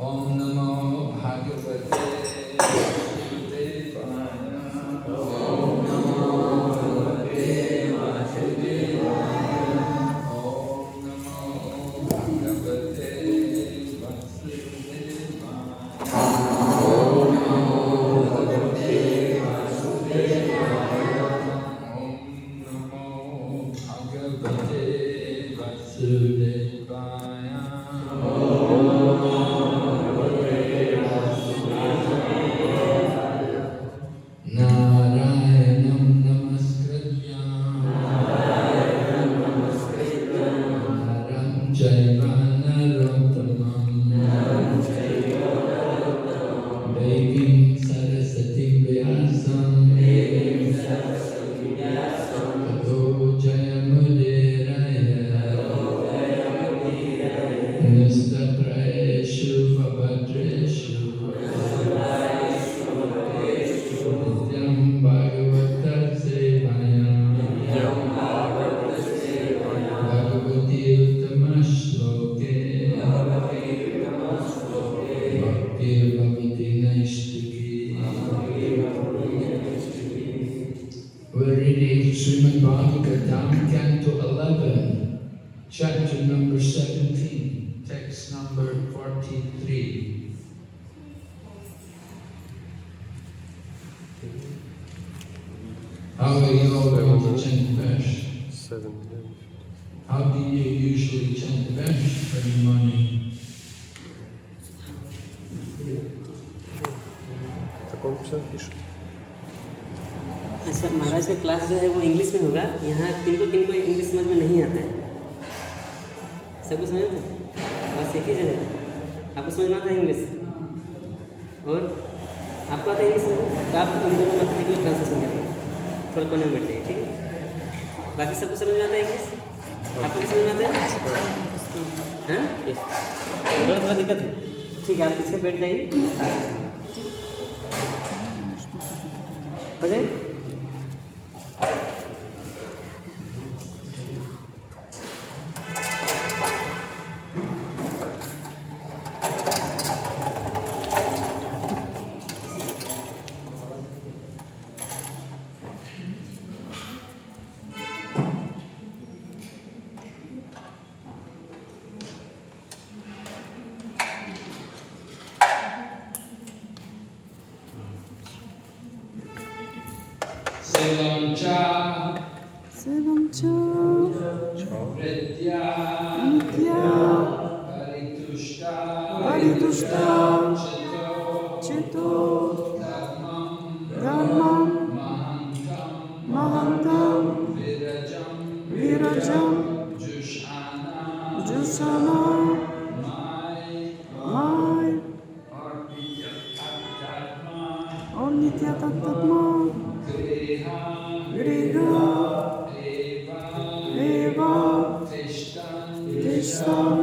Om Namo Bhagavate Vasudevaya. Om Namo Bhagavate Vasudevaya. Om Namo Bhagavate Vasudevaya. Om Namo Bhagavate Vasudevaya. Om Namo Bhagavate Vasudevaya. Narayanam namaskritya naram chaiva narottamam devim sarasatim vyasam tato jayamudiraya nustapraeshu vabhadreshu nityam bhagavata sevaya bhagavati uttama shloke bhakti bhavati naistiki. We're reading Srimad Bhagavatam, Canto 11, chapter number 17, text number 43. How are you all going to chant the verse? How do you usually chant the verse every morning? अच्छा, महाराज का class जो है वो English में होगा। यहाँ किनको English समझ में नहीं आता है। सबको समझ में बस एक ही जगह आपको समझ में आता है इंग्लिश, और आपको आता है इंग्लिश तो आप उन दोनों मत के लिए ट्रांसलेशन करेंगे, थोड़ा कोने में बैठ जाइए, ठीक है। बाकी सबको समझ में आता है इंग्लिश, आपको भी समझ में आता है? हाँ, थोड़ा दिक्कत है, ठीक है। आप पीछे बैठ जाइए, हो जाए। Sevam cha Vidya Paritushta Chito Dharmam Mahantam Virajam Jushana Mai Om Nitya Tattatma Griha Eva Tishtam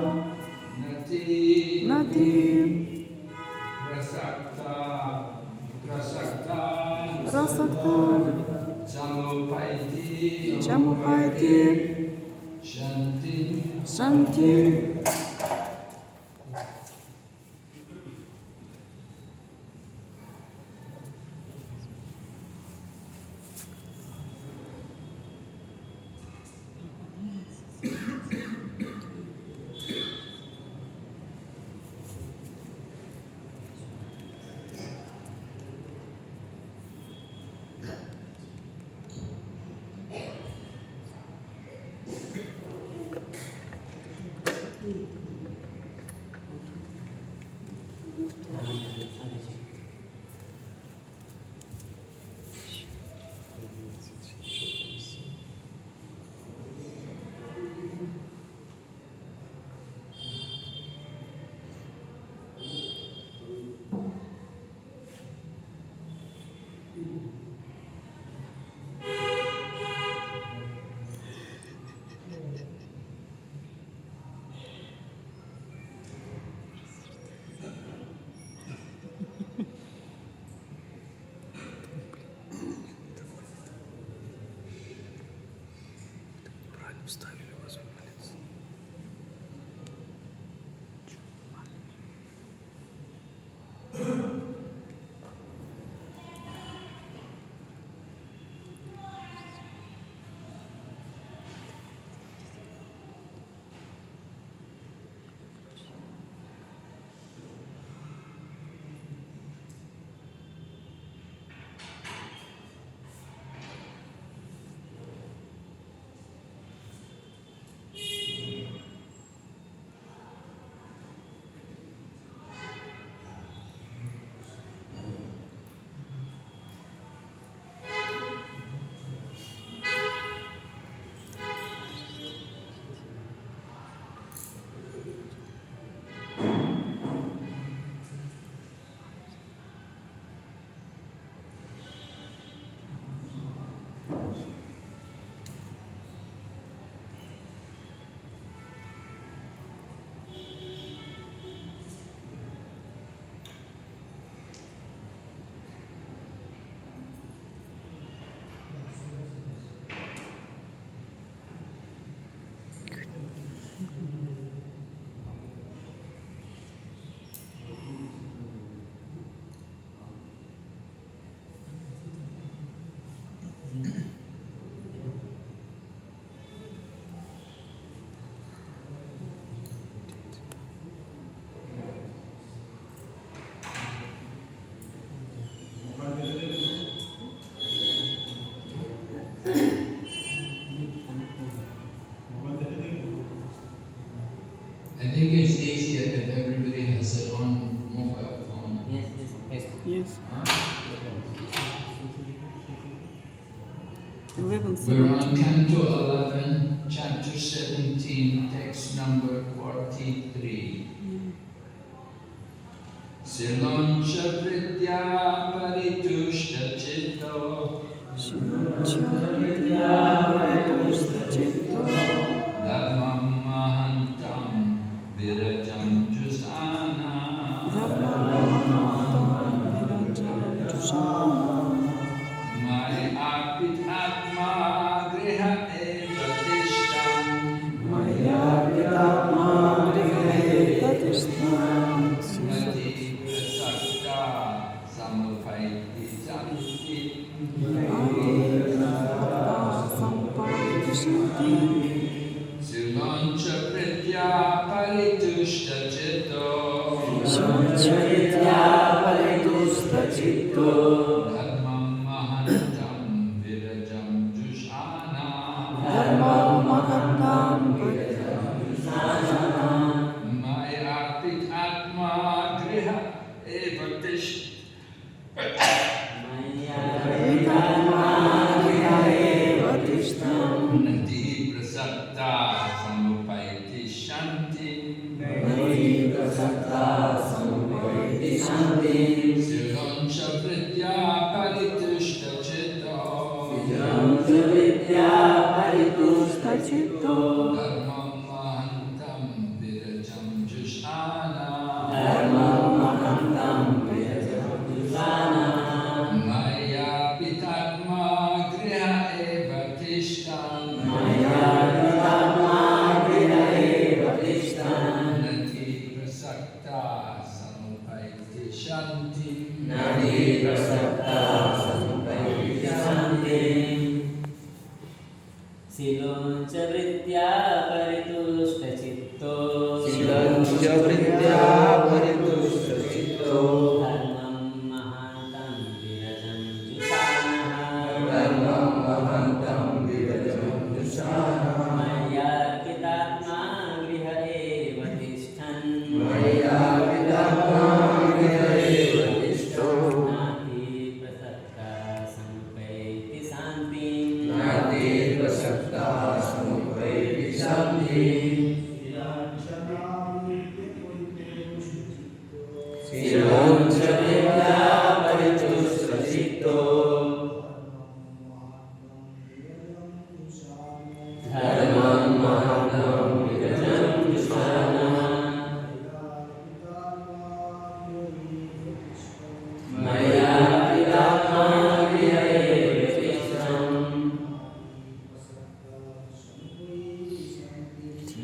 Nati Rasakta Chamupaiti Shanti. I think it's easier if everybody has their own mobile phone. Yes, yes, yes. Yes. Huh? 11, We're 17. on Canto 11, Chapter 17, text number 43. Siloncha Vidya Paritushta Chitta Dharmam Mahantam Virajam Jusana Maya Apit Atma Griha Eva Tishtam Mati Prasakta Samapaiti Janti Siloncha Vidya Paritushta Chitta Dharmam Mahantam Virajam Jushana Maya Apit Atma Griha Eva Tishtam Nati Prasakta Samapaiti Shanti Siloncha Vidya Paritushta Chitta Dharmam Mahantam Virajam Jushana Maya Pitatma Griha Eva Tishtam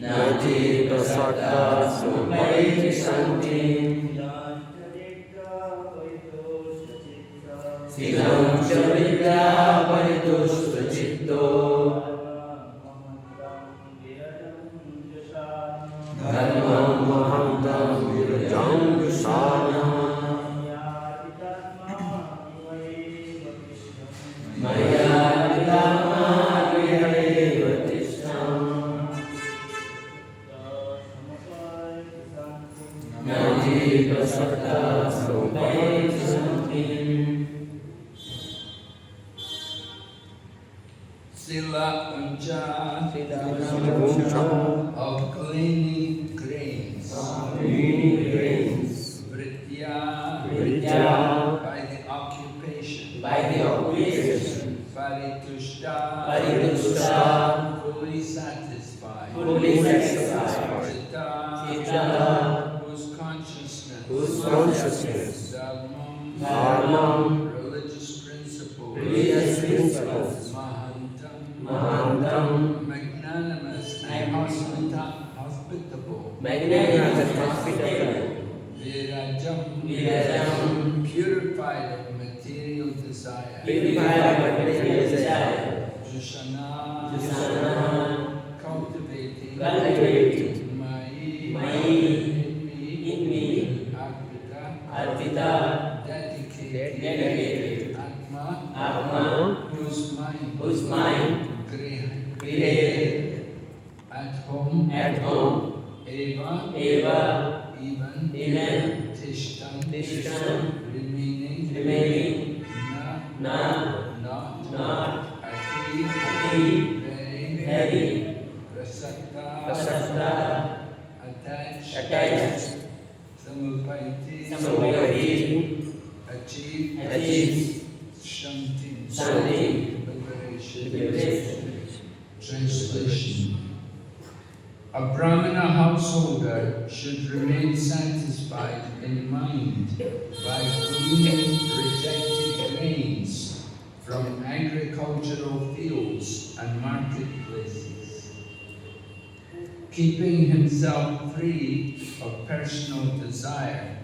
Nati Prasakta Samupaiti Shanti Siloncha Vritya Paritushta Chitto Dharmam Mahantam Virajam Jusana Maya Kitatma Griha Eva Tishtan Nati Prasakta Sampaiti Santi Sila Uncha of gleaning grains Vritya by the occupation Paritushta fully satisfied Chitta whose consciousness Dharmam religious principles Mahantam magnanimous and hospitable Virajam purified of material desire Jushana cultivating in me Arpita dedicated Atma whose mind created at home even, tishtan, remaining, not, ati, very, prasakta, attached, samupati, achieve, shanti, liberation. Translation. A Brahmana householder should remain satisfied in mind by gleaning rejected grains from agricultural fields and marketplaces. Keeping himself free of personal desire,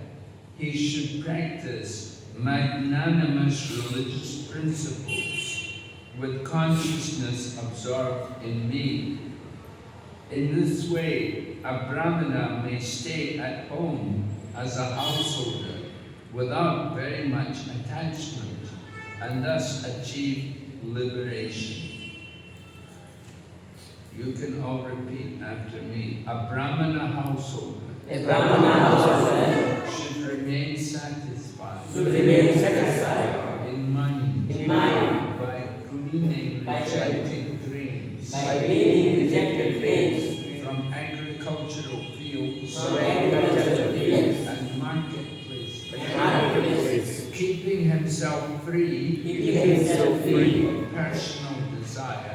he should practice magnanimous religious principles with consciousness absorbed in me. In this way, a Brahmana may stay at home as a householder without very much attachment and thus achieve liberation. You can all repeat after me. A Brahmana householder should remain satisfied in mind by gleaning rejected grains from agricultural fields and marketplaces, keeping himself free of personal desire.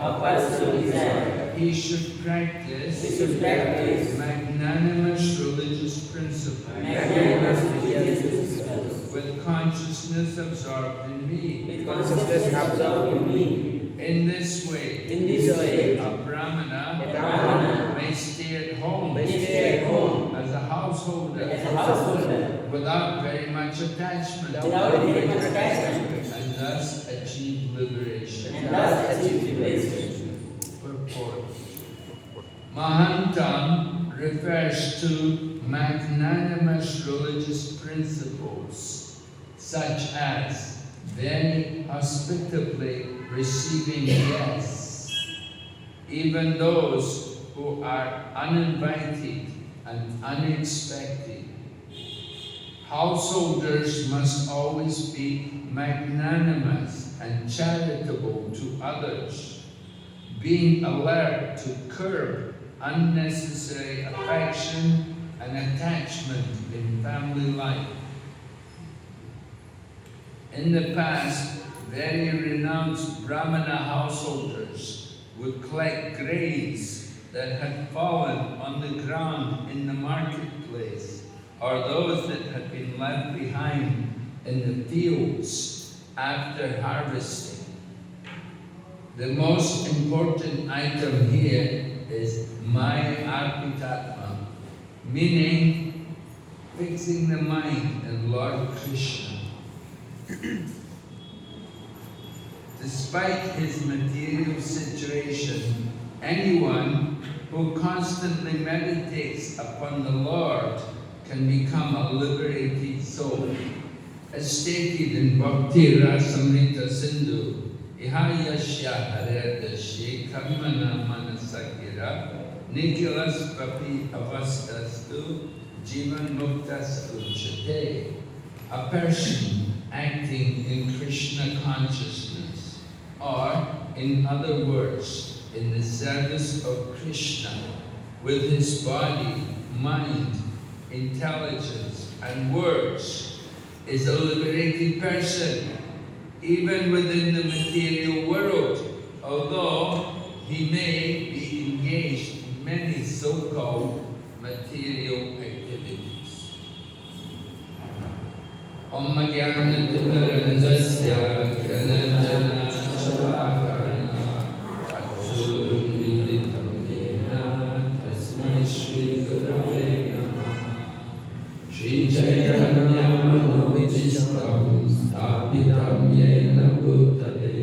He should practice magnanimous religious principles with consciousness absorbed in me. In this way, a Brahmana may stay at home as a householder without very much attachment and thus achieve liberation. Purport. Mahantam refers to magnanimous religious principles such as very hospitably receiving guests, even those who are uninvited and unexpected. Householders must always be magnanimous and charitable to others, being alert to curb unnecessary affection and attachment in family life. In the past, very renounced Brahmana householders would collect grains that had fallen on the ground in the marketplace, or those that had been left behind in the fields after harvesting. The most important item here is Maya Arpitatma, meaning fixing the mind in Lord Krishna. Despite his material situation, anyone who constantly meditates upon the Lord can become a liberated soul. As stated in Bhakti Rasamrita Sindhu, Ihayasya Haredasya Karmana Manasakira Nikhilas Papi Avastastu Jivan Muktas Uchate. A person acting in Krishna consciousness, or in other words, in the service of Krishna, with his body, mind, intelligence, and words, is a liberated person, even within the material world, although he may be engaged in many so-called material activities. Om Jnana Timirandasya Jnana Shalakarana Akshurum Militam Yena Tasmai Shri Gurave Namaha Shri Chaitanya Manovichishtam Sthapitam Yena Bhutale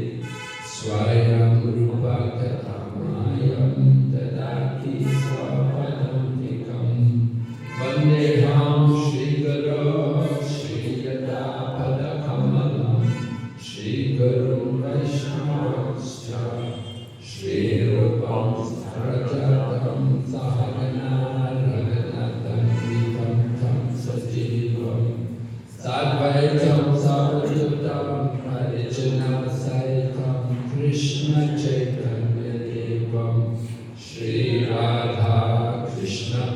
Swayam Rupa Kathamayam Tadaki Swapadantikam Vandeham Shri Guru Shri Guru Vaishnavascha Shri Rupam Rajatam Sahagana Ragana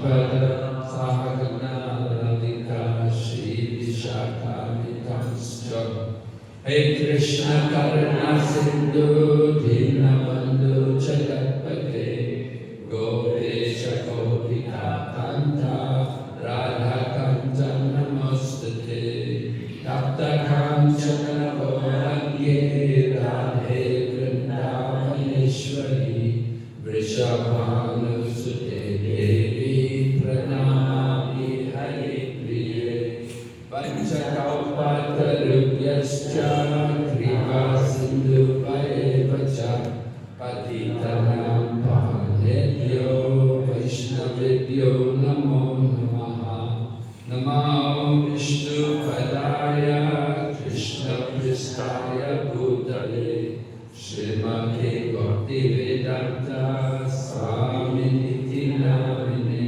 Padam Sahagana Radhika Shri Vishakamitamscha Hey Krishna Karuna Sindhu Dinabandhu Jagatpate Gopesha Gopika Kanta Radha Kanta Namastate Tapta Kanchana Gaurangi Radhe Vrindavaneshwari Vrishabhanusute Devi Pranamami Hare Priye Panchakalpatarubhyascha Kripa Sindhu Vaevacha Patitanam Pavanebhyo Vaishnavibhyo Namo Namaha Namo Vishnu Padaya Krishna Pristaya Bhutale Srimati Bhaktivedanta Swaminiti Namine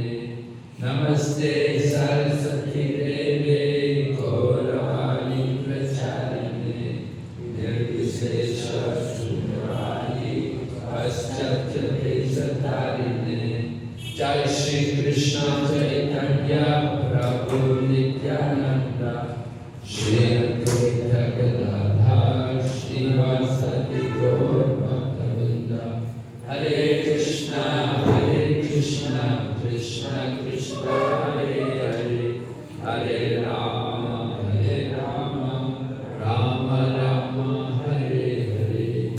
Namaste Saraswati Devi Gauravani Pracharine Nirvisesha Shunyavadi Paschatya Satarine Jai Shri Krishna Chaitanya Prabhu Nityananda Shri Advaita Gadadhar Srivasadi Gaur Bhaktavinda Hare Krishna Krishna Krishna Hare Hare Hare Rama Rama Rama Hare Hare.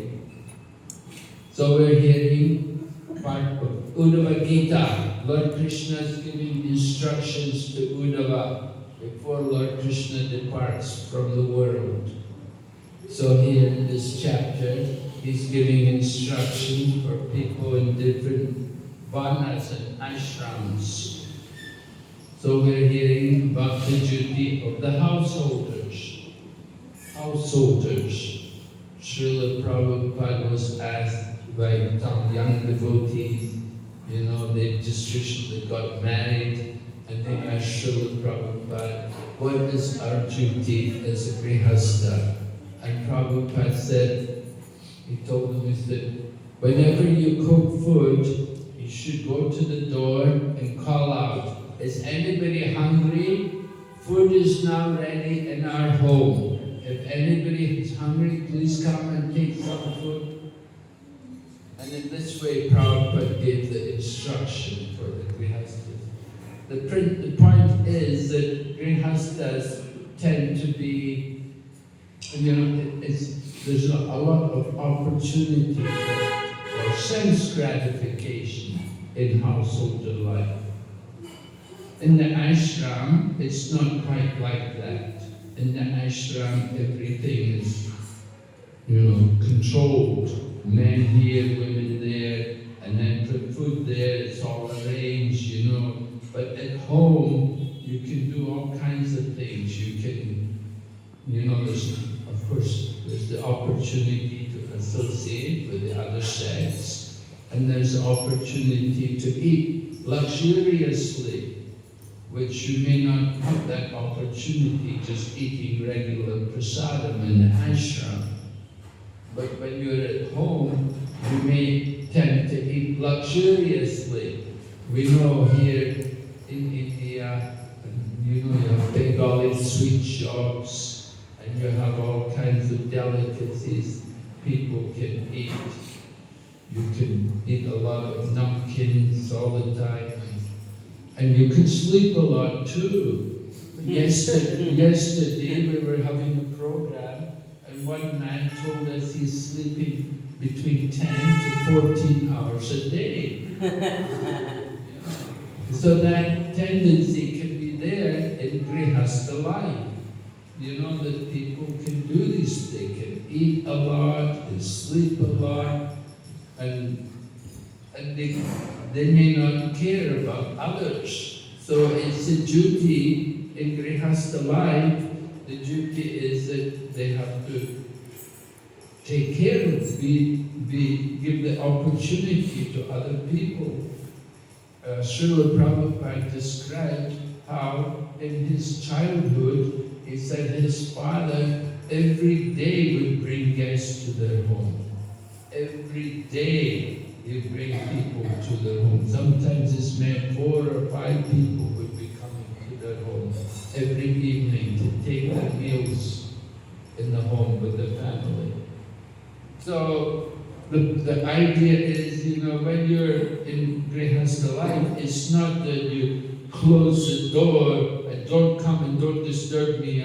So we're hearing part of Uddhava Gita. Lord Krishna is giving instructions to Uddhava before Lord Krishna departs from the world. So here in this chapter, he's giving instructions for people in different varnas and ashrams. So we're hearing about the duty of the householders. Householders. Srila Prabhupada was asked by some young devotees, they just recently got married, and they asked Srila Prabhupada, what is our duty as a grihastha? And Prabhupada said, he told them, he said, whenever you cook food, you should go to the door and call out, is anybody hungry? Food is now ready in our home. If anybody is hungry, please come and take some food. And in this way, Prabhupada gave the instruction for the grihasthas. The point is that grihasthas tend to be, there's a lot of opportunity for sense gratification in householder life. In the ashram, it's not quite like that. In the ashram, everything is, controlled. Men here, women there, and then put food there, it's all arranged, But at home, you can do all kinds of things. You can, there's the opportunity to associate with the other sex, and there's the opportunity to eat luxuriously, which you may not have that opportunity just eating regular prasadam in the ashram. But when you're at home, you may tend to eat luxuriously. We know here in India, you have Bengali sweet shops, and you have all kinds of delicacies people can eat. You can eat a lot of namkins all the time. And you can sleep a lot too. Yesterday we were having a program, and one man told us he's sleeping between 10 to 14 hours a day. So that tendency can be there in grihastha life. That people can do this. They can eat a lot and sleep a lot, and they may not care about others. So it's a duty in grihastha life. The duty is that they have to take care of, give the opportunity to other people. Srila Prabhupada described how in his childhood, he said his father every day would bring guests to their home. Every day. he'd bring people to their home. Sometimes this meant 4 or 5 people would be coming to their home every evening to take their meals in the home with the family. So the idea is, when you're in Grihastha life, it's not that you close the door and don't come and don't disturb me.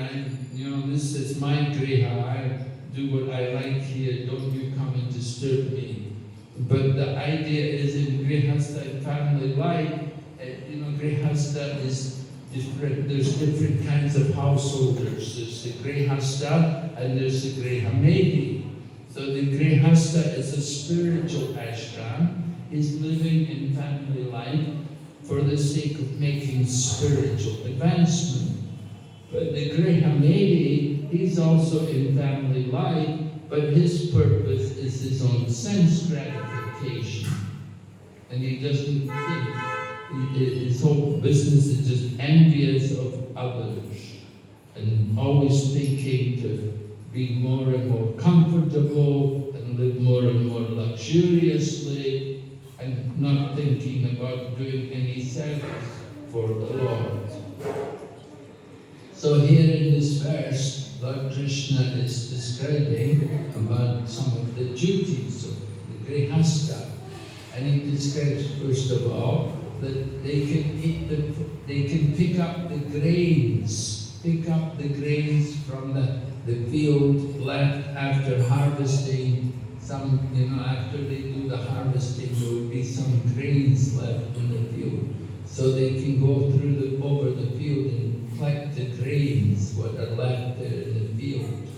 This is my Griha. I do what I like here. Don't you come and disturb me. But the idea is in Grihastha and family life, Grihastha is different. There's different kinds of householders. There's the Grihastha and there's the Grihamedi. So the Grihastha is a spiritual ashram. He's living in family life for the sake of making spiritual advancement. But the Grihamedi, he's also in family life, but his purpose is his own sense gratification. And he doesn't think, his whole business is just envious of others and always thinking to be more and more comfortable and live more and more luxuriously and not thinking about doing any service for the Lord. So here in this verse, Lord Krishna is describing about some of the duties of the Grihastha. And he describes, first of all, that they can pick up the grains from the field left after harvesting. After they do the harvesting, there will be some grains left in the field. So they can go over the field and collect the grains, what are left there in the field.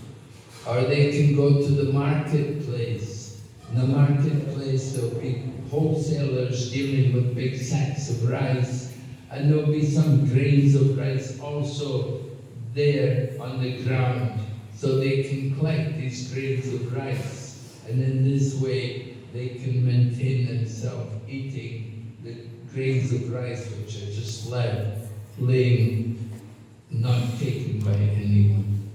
Or they can go to the marketplace. In the marketplace, there'll be wholesalers dealing with big sacks of rice, and there'll be some grains of rice also there on the ground. So they can collect these grains of rice. And in this way, they can maintain themselves eating the grains of rice which are just left, laying, not taken by anyone.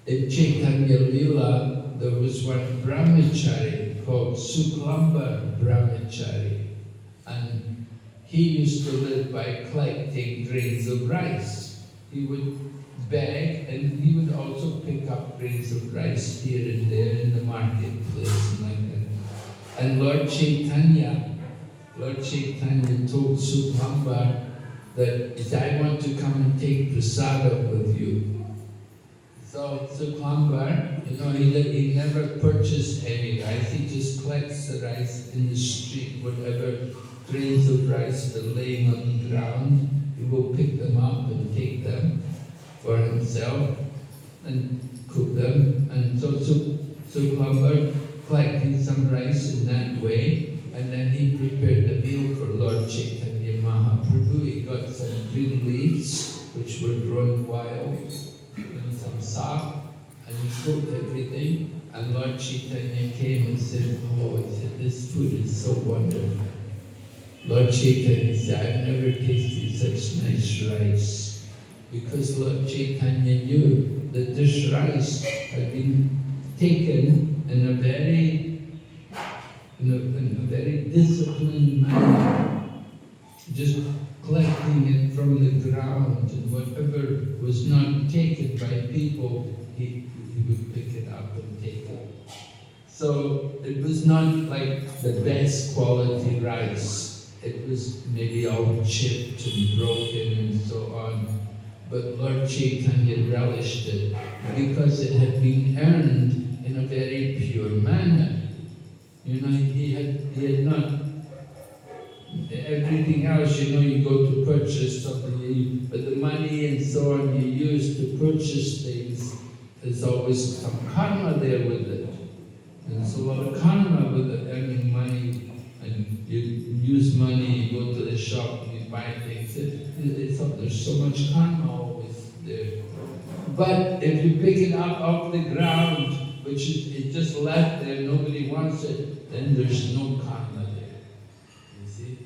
In Chaitanya Lila, there was one brahmachari called Suklamba Brahmachari, and he used to live by collecting grains of rice. He would beg, and he would also pick up grains of rice here and there in the marketplace and like that. And Lord Chaitanya told Suklamba that I want to come and take prasada with you. So Suklamba, he never purchased any rice. He just collects the rice in the street, whatever grains of rice are laying on the ground. He will pick them up and take them for himself and cook them. And so Suklamba collected some rice in that way, and then he prepared a meal for Lord Chaitanya Mahaprabhu. He got some green leaves which were grown wild, and some sap, and he cooked everything. And Lord Chaitanya came and said, this food is so wonderful. Lord Chaitanya said, I've never tasted such nice rice. Because Lord Chaitanya knew that this rice had been taken in a very disciplined manner, just collecting it from the ground, and whatever was not taken by people, he would pick it up and take it. So it was not like the best quality rice. It was maybe all chipped and broken and so on. But Lord Chaitanya relished it because it had been earned in a very pure manner. He had not, everything else, you go to purchase something, but the money and so on you use to purchase things, there's always some karma there with it. And there's a lot of karma with it, earning money, and you use money, you go to the shop, and you buy things. There's so much karma always there. But if you pick it up off the ground, which is just left there, nobody wants it, then there's no karma there. You see?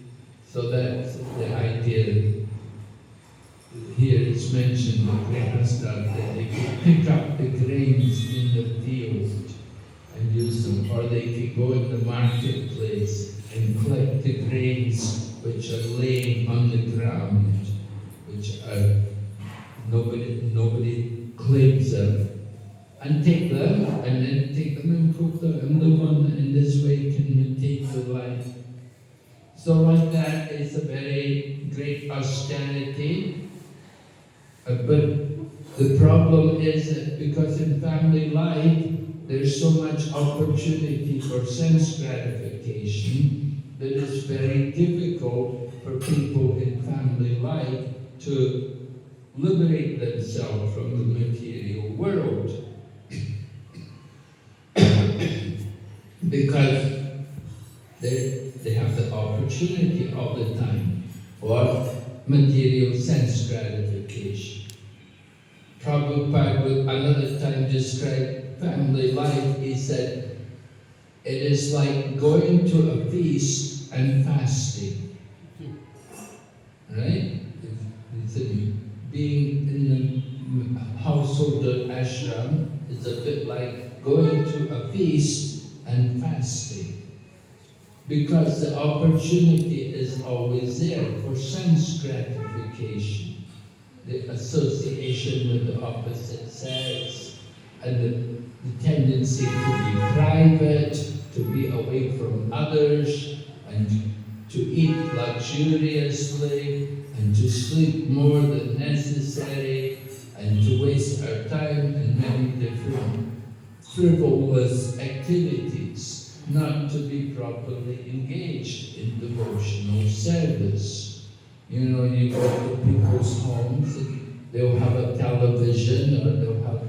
So that's the idea. Here it's mentioned in Grihastha that they could pick up the grains in the field. and use them, or they could go in the marketplace and collect the grains which are laying on the ground, which are nobody claims them, and take them, and then take them and cook them and live on, in this way can maintain the life. So like that is a very great austerity, but the problem is that because in family life there's so much opportunity for sense gratification that it's very difficult for people in family life to liberate themselves from the material world. Because they have the opportunity all the time for material sense gratification. Prabhupada would another time describe family life. He said, it is like going to a feast and fasting. Right? He said, being in the household of ashram is a bit like going to a feast and fasting. Because the opportunity is always there for sense gratification, the association with the opposite sex, and the tendency to be private, to be away from others, and to eat luxuriously, and to sleep more than necessary, and to waste our time in many different frivolous activities, not to be properly engaged in devotional service. You know, you go to people's homes and they'll have a television or they'll have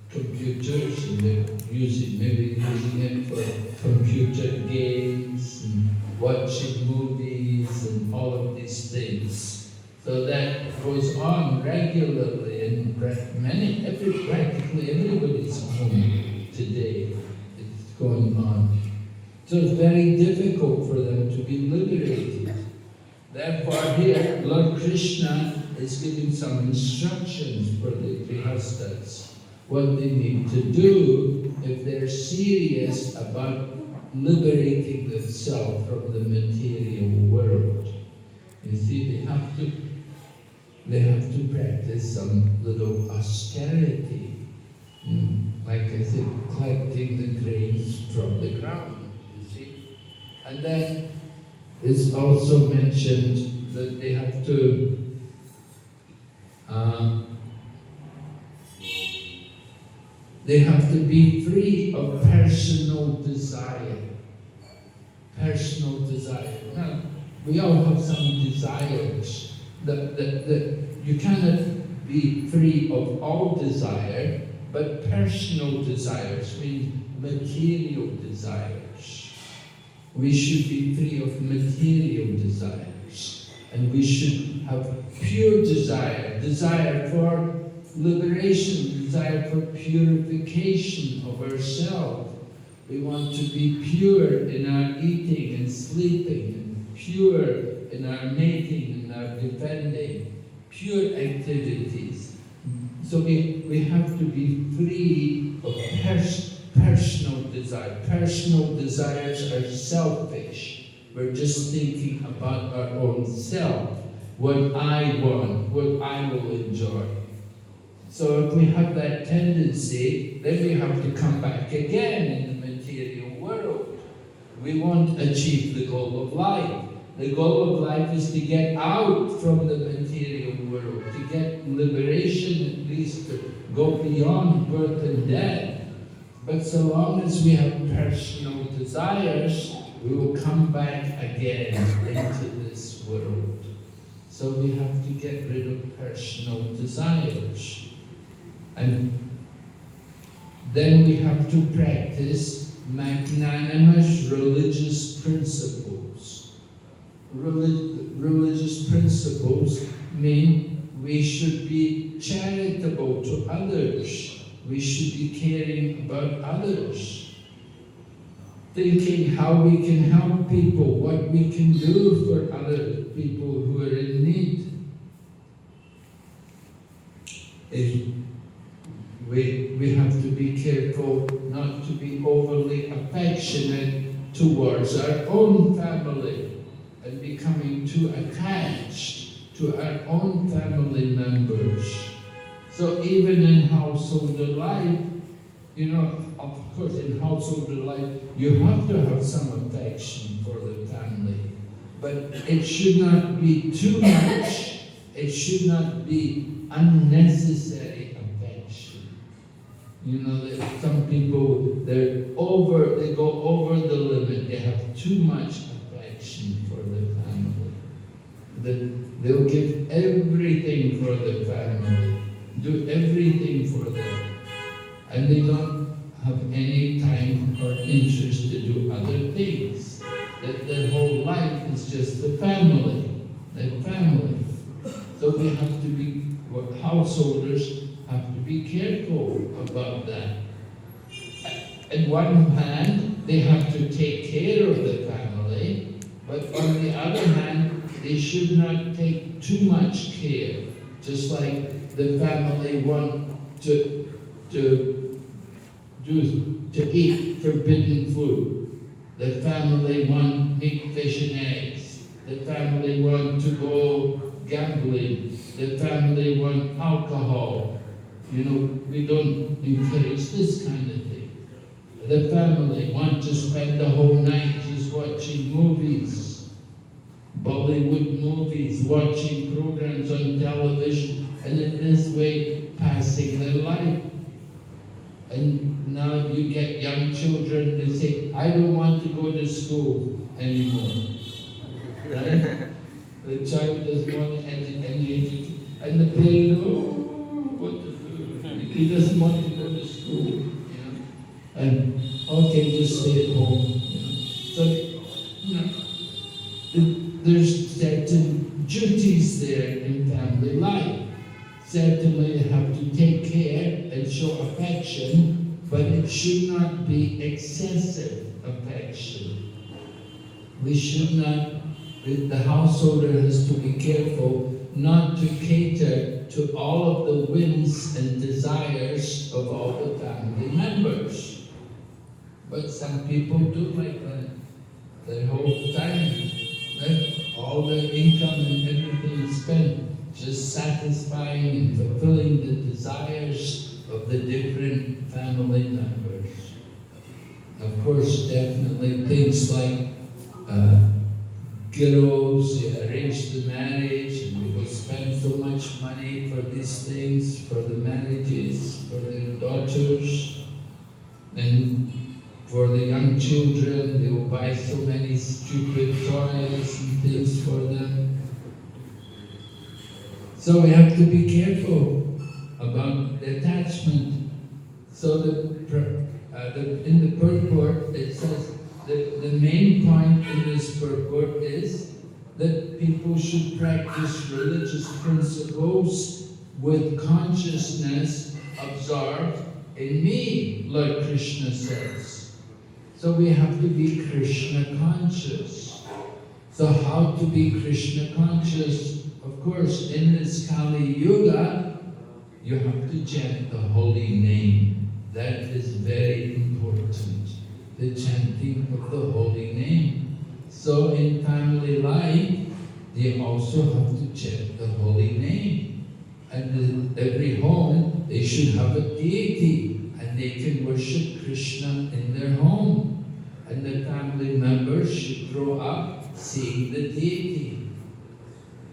computers, and they're maybe using it for computer games and watching movies and all of these things. So that goes on regularly in practically everybody's home today. It's going on. So it's very difficult for them to be liberated. Therefore here, Lord Krishna is giving some instructions for the grihastas, what they need to do if they're serious about liberating themselves from the material world. You see, they have to practice some little austerity. Like I said, collecting the grains from the ground, you see. And then it's also mentioned that they have to be free of personal desire. Personal desire. Now, we all have some desires. You cannot be free of all desire, but personal desires mean material desires. We should be free of material desires, and we should have pure desire for liberation, desire for purification of ourselves. We want to be pure in our eating and sleeping, and pure in our mating and our defending, pure activities. So we have to be free of personal desire. Personal desires are selfish. We're just thinking about our own self, what I want, what I will enjoy. So if we have that tendency, then we have to come back again in the material world. We won't achieve the goal of life. The goal of life is to get out from the material world, to get liberation, at least to go beyond birth and death. But so long as we have personal desires, we will come back again into this world. So we have to get rid of personal desires. And then we have to practice magnanimous religious principles. Religious principles mean we should be charitable to others. We should be caring about others. Thinking how we can help people, what we can do for other people who are in need. We have to be careful not not to be overly affectionate towards our own family and becoming too attached to our own family members. So even in household life, of course in household life, you have to have some affection for the family. But it should not be too much. It should not be unnecessary affection. That some people, they go over the limit. They have too much affection for the family. They'll give everything for the family, do everything for them. And they don't have any time or interest to do other things. That their whole life is just the family. So we have to be, householders have to be careful about that. On one hand, they have to take care of the family, but on the other hand, they should not take too much care. Just like the family want to eat forbidden food. The family want meat, fish, and eggs. The family want to go gambling. The family want alcohol. We don't encourage this kind of thing. The family want to spend the whole night just watching movies, Bollywood movies, watching programs on television, and in this way passing their life. And now you get young children that say, I don't want to go to school anymore. Right? The child doesn't want any education. And the parent, what to do? He doesn't want to go to school. And okay, just stay at home. So, there's certain duties there in family life. Certainly you have to take care and show affection, but it should not be excessive affection. We should not, the householder has to be careful not to cater to all of the whims and desires of all the family members. But some people do like that. Their whole time, all their income and everything is spent just satisfying and fulfilling the desires of the different family members. Of course, definitely things like girls, you arrange the marriage and we will spend so much money for these things, for the marriages, for their daughters, and for the young children, they will buy so many stupid toys and things for them. So we have to be careful about the attachment. So in the purport, it says that the main point in this purport is that people should practice religious principles with consciousness absorbed in me, Lord Krishna says. So we have to be Krishna conscious. So how to be Krishna conscious? Of course, in this Kali Yuga, you have to chant the holy name. That is very important, the chanting of the holy name. So in family life, they also have to chant the holy name. And in every home, they should have a deity, and they can worship Krishna in their home. And the family members should grow up seeing the deity.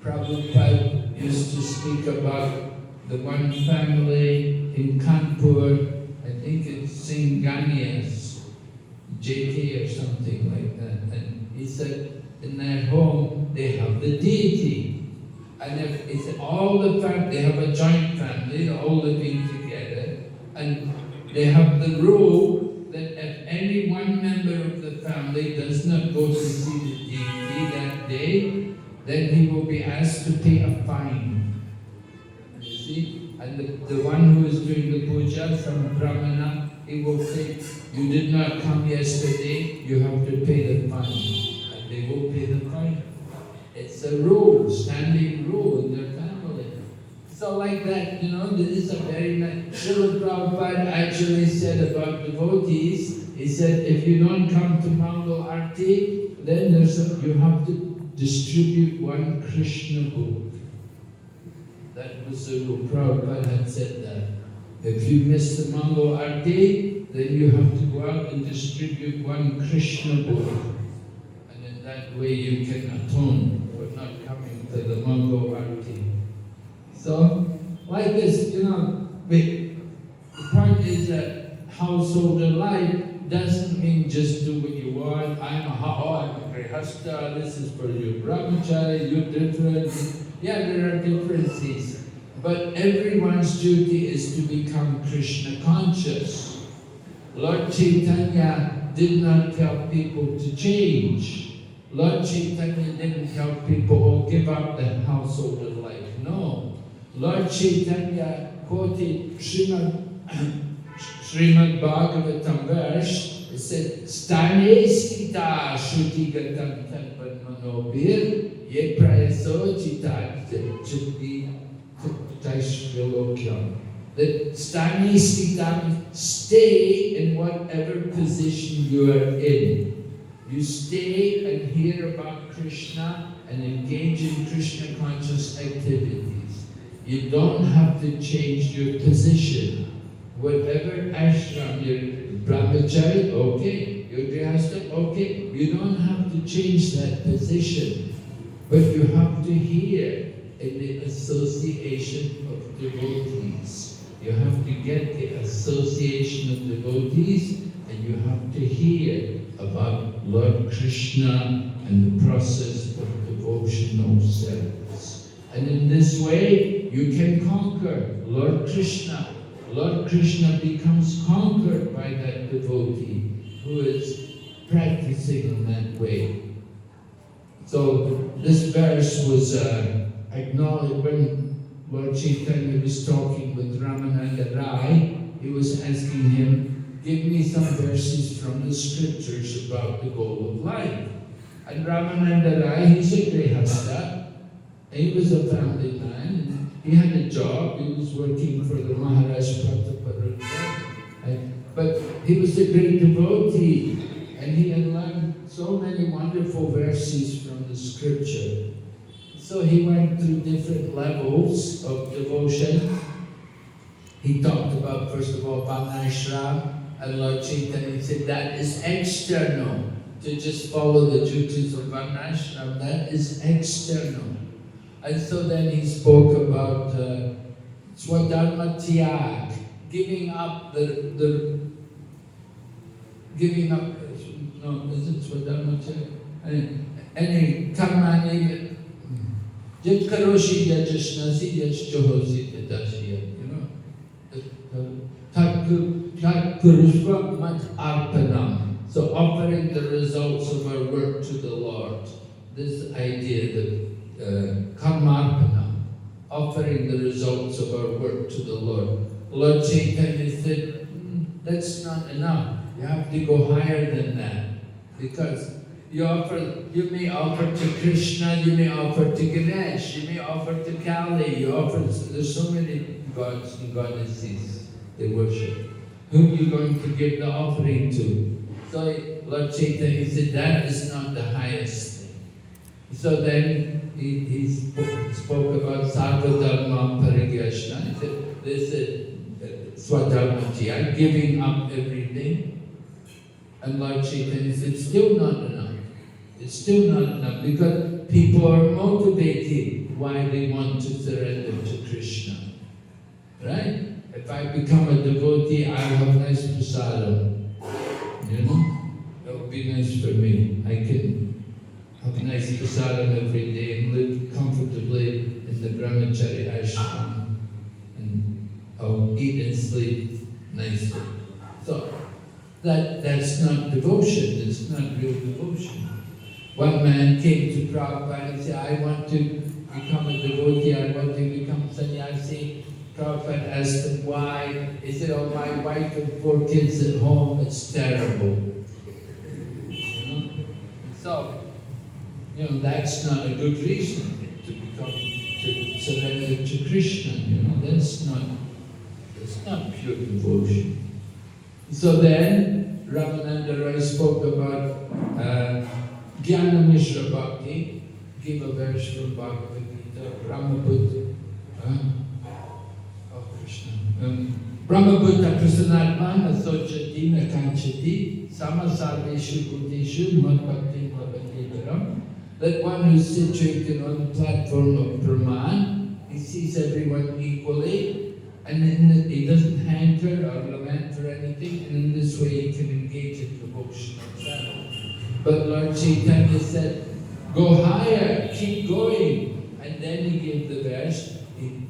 Prabhupada used to speak about the one family in Kanpur, I think it's Singhanias, JK or something like that. And he said in their home they have the deity. And if he said all the family, they have a joint family, all living together, and they have the rule that if any one member of the family does not go to see the deity that day, then he will be asked to pay a fine. You see? And the one who is doing the puja, some brahmana, he will say, you did not come yesterday, you have to pay the fine. And they will pay the fine. It's a rule, standing rule in their family. So So like that, this is a very nice. Srila Prabhupada actually said about devotees, he said, if you don't come to Mangal Arti, then you have to distribute one Krishna book. That was Srila Prabhupada had said that. If you miss the Mangal Arti, then you have to go out and distribute one Krishna book. And in that way you can atone for not coming to the Mangal Arti. So, like this, the point is that householder life doesn't mean just do what you want. I'm a grihasta, this is for you brahmachari, you're different. Yeah, there are differences. But everyone's duty is to become Krishna conscious. Lord Chaitanya did not tell people to change. Lord Chaitanya didn't tell people, give up the householder life. No. Lord Chaitanya quoted Srimad Bhagavatam verse. It said, Stane stita shruti gatam tanpan manobir ye prayaso chita chuti taishvilokyam. That stane stita, stay in whatever position you are in. You stay and hear about Krishna and engage in Krishna conscious activities. You don't have to change your position. Whatever ashram, you're brahmachari, okay. You're grihastha, okay. You don't have to change that position. But you have to hear in the association of devotees. You have to get the association of devotees and you have to hear about Lord Krishna and the process of devotional service. And in this way, you can conquer Lord Krishna. Lord Krishna becomes conquered by that devotee who is practicing in that way. So this verse was acknowledged when Lord Chaitanya was talking with Ramananda Rai. He was asking him, give me some verses from the scriptures about the goal of life. And Ramananda Rai, he's a grihastha. He was a family man. He had a job. He was working for the Maharaj Prataparudra. But he was a great devotee. And he had learned so many wonderful verses from the scripture. So he went through different levels of devotion. He talked about, first of all, Varnashram. And Lord Chaitanya said that is external. To just follow the duties of Varnashram, that is external. And so then he spoke about Swadharma Tyag, giving up giving up, no, is it Swadharma Tyag? Any karmani, Jit karoshi yajashnasi yajjohosi yadashya, Tat kurushva mat arpanam. So offering the results of our work to the Lord. This idea that karmarpana, offering the results of our work to the Lord. Lord Chaitanya said, that's not enough. You have to go higher than that. Because you may offer to Krishna, you may offer to Ganesh, you may offer to Kali, there's so many gods and goddesses they worship. Whom are you going to give the offering to? So Lord Chaitanya said, that is not the highest thing. So then he spoke about Sarvadharma Parigyashna. He said, this is Swadharma Tyag, giving up everything. And Lord Chaitanya said, still not enough. It's still not enough because people are motivated why they want to surrender to Krishna. Right? If I become a devotee, I'll have nice prasadam. That would be nice for me. I can have nice prasadam every day and live comfortably in the brahmachari ashram. And I'll eat and sleep nicely. So that's not devotion. It's not real devotion. One man came to Prabhupada and said, I want to become a devotee, I want to become sannyasi. Prabhupada asked him why. He said, oh, my wife and 4 kids at home, it's terrible. So, that's not a good reason to surrender to Krishna. That's not pure devotion. So then, Ramananda Rai spoke about Jnana Mishra Bhakti, give a verse from Bhagavad Gita, Brahmabhuta, Krishna. Brahmabhuta Prasanatman Asochati Nakanchati Samasarveshu Bhuteshu Madbhakti Bhavati. That one who's situated on the platform of Brahman, he sees everyone equally, and he doesn't hanker or lament for anything, and in this way he can engage in devotional travel. But Lord Chaitanya said, go higher, keep going. And then he gave the verse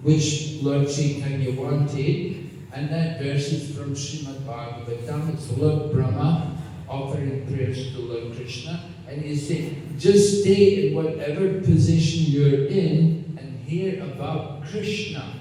which Lord Chaitanya wanted, and that verse is from Srimad Bhagavatam. It's Lord Brahma offering prayers to Lord Krishna, and he said, just stay in whatever position you're in and hear about Krishna.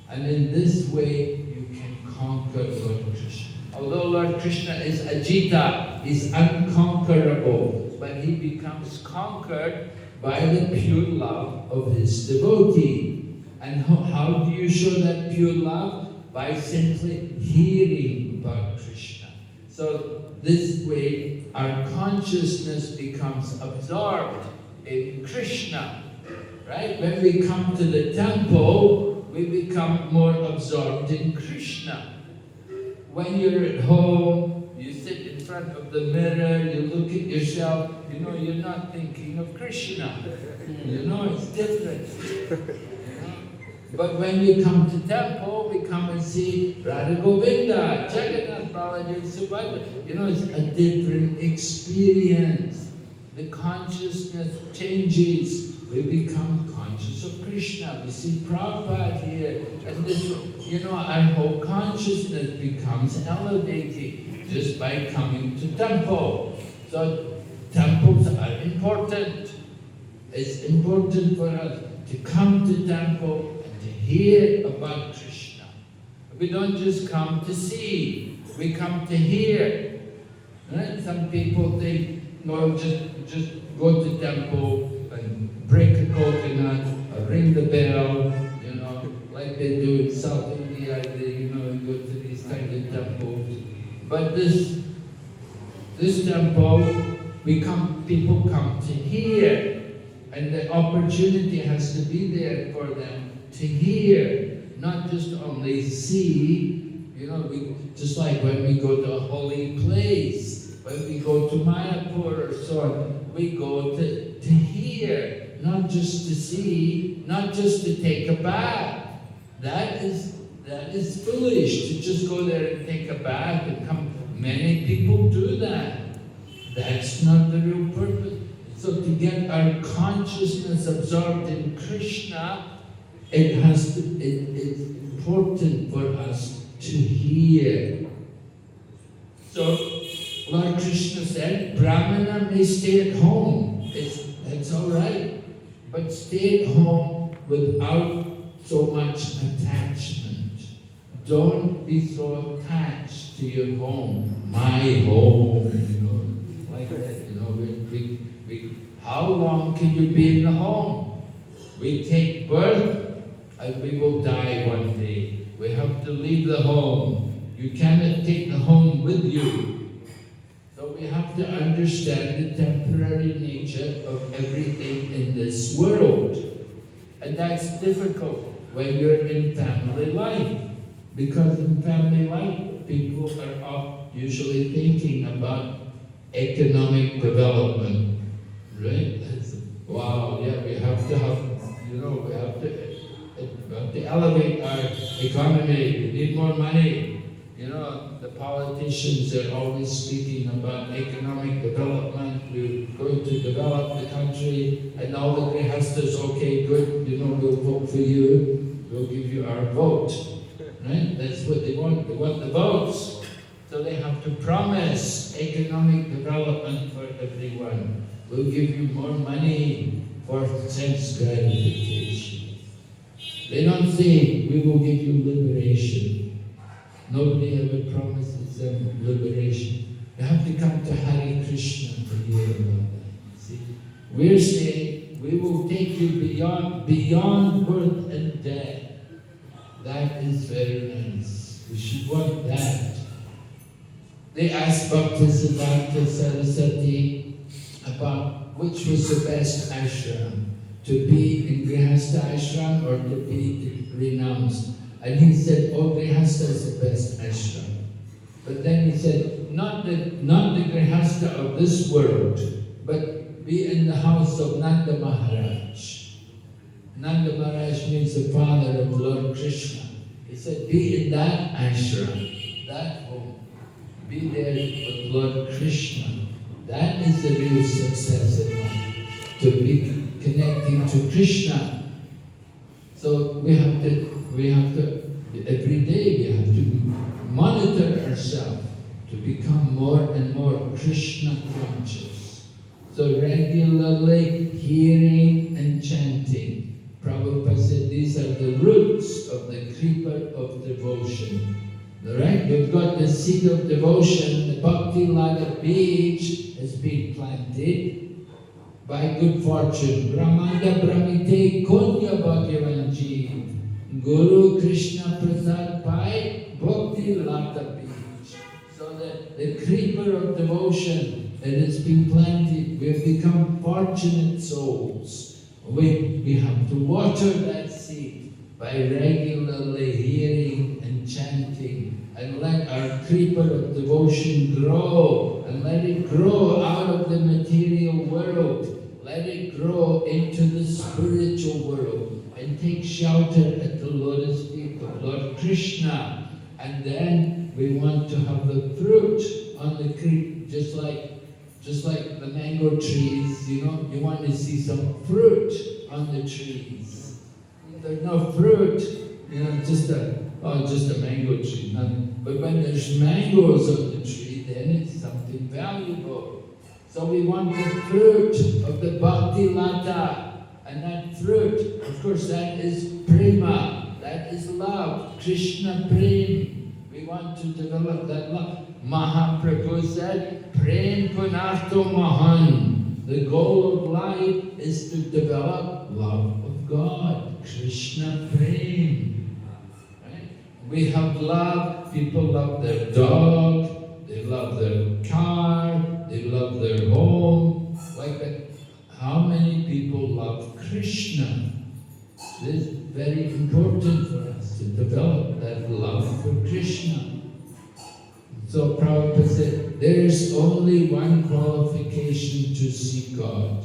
And in this way, you can conquer Lord Krishna. Although Lord Krishna is Ajita, he's unconquerable, but he becomes conquered by the pure love of his devotee. And how do you show that pure love? By simply hearing about Krishna. So this way, our consciousness becomes absorbed in Krishna. Right? When we come to the temple, we become more absorbed in Krishna. When you're at home, you sit in front of the mirror, you look at yourself, you're not thinking of Krishna. It's different. But when we come to temple, we come and see Radha Govinda, Jagannath, Balaji, Subhadra. It's a different experience. The consciousness changes. We become conscious of Krishna. We see Prabhupada here, and this, our whole consciousness becomes elevated just by coming to temple. So temples are important. It's important for us to come to temple and to hear about Krishna. We don't just come to see, we come to hear. Right? Some people think, no, just go to temple and break a coconut, or ring the bell, like they do in South India, they go to these kind of temples. But this temple, people come to hear, and the opportunity has to be there for them to hear, not just only see. Just like when we go to a holy place, when we go to Mayapur or so on, we go to hear, not just to see, not just to take a bath. That is foolish to just go there and take a bath and come. Many people do that. That's not the real purpose. So to get our consciousness absorbed in Krishna, it's important for us to hear. So Lord Krishna said, Brahmana may stay at home. That's all right. But stay at home without so much attachment. Don't be so attached to your home. My home, like that. How long can you be in the home? We take birth and we will die one day. We have to leave the home. You cannot take the home with you. So we have to understand the temporary nature of everything in this world. And that's difficult when you're in family life. Because in family life, people are usually thinking about economic development. Right? Wow, yeah, we have to elevate our economy. We need more money. The politicians are always speaking about economic development. We're going to develop the country, and all the grihastas, okay, good, we'll vote for you. We'll give you our vote. Right? That's what they want. They want the votes. So they have to promise economic development for everyone. We'll give you more money for sense gratification. They don't say, we will give you liberation. Nobody ever promises them liberation. You have to come to Hare Krishna to hear about that. See? We're saying, we will take you beyond birth and is very nice. We should want that. They asked Bhaktisiddhanta Saraswati about which was the best ashram, to be in Grihastha ashram or to be renounced. And he said, oh, Grihastha is the best ashram. But then he said, not the Grihastha of this world, but be in the house of Nanda Maharaj. Nanda Maharaj means the father of Lord Krishna. He said, be in that ashram, that home. Be there with Lord Krishna. That is the real success in life, to be connecting to Krishna. So we have to, every day we have to monitor ourselves to become more and more Krishna conscious. So regularly hearing and chanting. Prabhupada said these are the roots of the creeper of devotion. Right? We've got the seed of devotion, the Bhakti Ladha beach has been planted by good fortune. Brahmanda Brahmite Konya Bhagavanji. Guru Krishna Prasad Pai Bhakti Ladha beach. So the creeper of devotion that has been planted, we have become fortunate souls. We have to water that seed by regularly hearing and chanting, and let our creeper of devotion grow, and let it grow out of the material world. Let it grow into the spiritual world and take shelter at the lotus feet of Lord Krishna. And then we want to have the fruit on the creep, just like the mango trees, you know, you want to see some fruit on the trees. If there's no fruit, you know, just a mango tree, nothing. But when there's mangoes on the tree, then it's something valuable. So we want the fruit of the Bhakti Lata. And that fruit, of course, that is prema, that is love, Krishna prem. We want to develop that love. Mahaprabhu said, Prem Punarto Mahan. The goal of life is to develop love of God, Krishna prem. Right? We have love, people love their dog, they love their car, they love their home. Like that. How many people love Krishna? This is very important for us to develop that love for Krishna. So Prabhupada said, there is only one qualification to see God.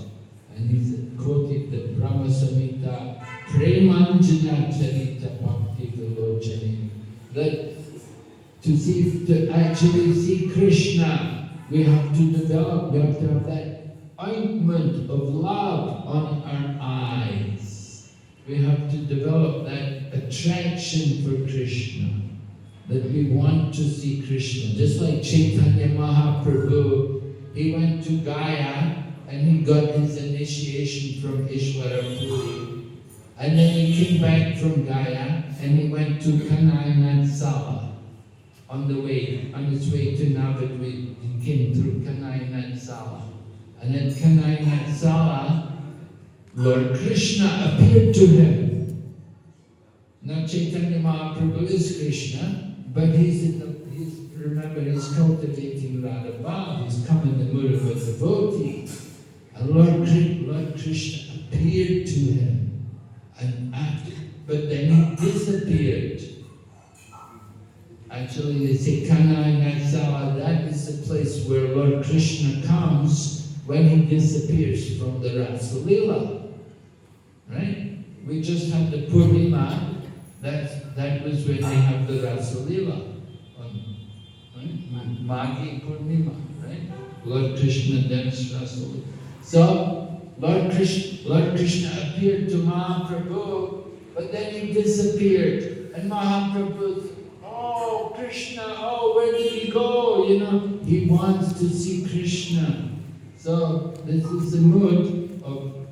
And he said, quoted the Brahma Samhita, Premanjana Charita Bhakti Vilochani. That to actually see Krishna, we have to develop, we have to have that ointment of love on our eyes. We have to develop that attraction for Krishna, that we want to see Krishna. Just like Chaitanya Mahaprabhu, he went to Gaya and he got his initiation from Ishwara Puri. And then he came back from Gaya and he went to Kanai Sala. On his way to Navadvip, he came through Kanai Sala. And at Kanai Sala, Lord Krishna appeared to him. Now Chaitanya Mahaprabhu is Krishna, but remember he's cultivating Radha Bhav, he's come in the mood of a devotee. And Lord Krishna appeared to him, but then he disappeared. Actually, they say Kanai Natsala, that is the place where Lord Krishna comes when he disappears from the Rasa Leela. Right? We just had the Purnima, that was when they have the Rasa Leela. Right? Magi Purnima, right? Lord Krishna dance Rasa Leela. So, Lord Krishna appeared to Mahaprabhu, but then he disappeared. And Mahaprabhu, oh, Krishna, oh, where did he go? You know, he wants to see Krishna. So, this is the mood of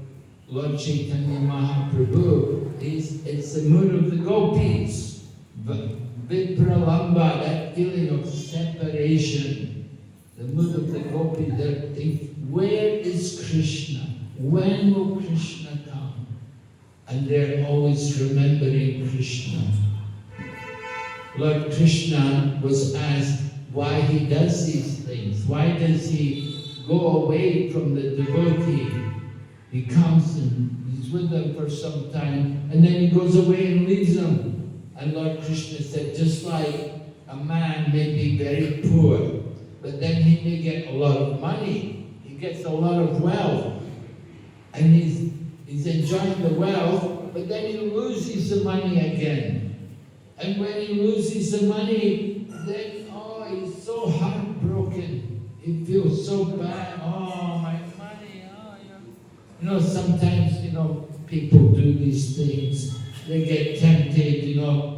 Lord Chaitanya Mahaprabhu. It's the mood of the gopis. Vipralamba, that feeling of separation. The mood of the gopis, they're thinking, where is Krishna? When will Krishna come? And they're always remembering Krishna. Lord Krishna was asked why he does these things. Why does he go away from the devotee? He comes and he's with them for some time, and then he goes away and leaves them. And Lord Krishna said, just like a man may be very poor, but then he may get a lot of money. He gets a lot of wealth. And he's enjoying the wealth, but then he loses the money again. And when he loses the money, then, he's so heartbroken. He feels so bad. Oh, my money. Sometimes, people do these things. They get tempted,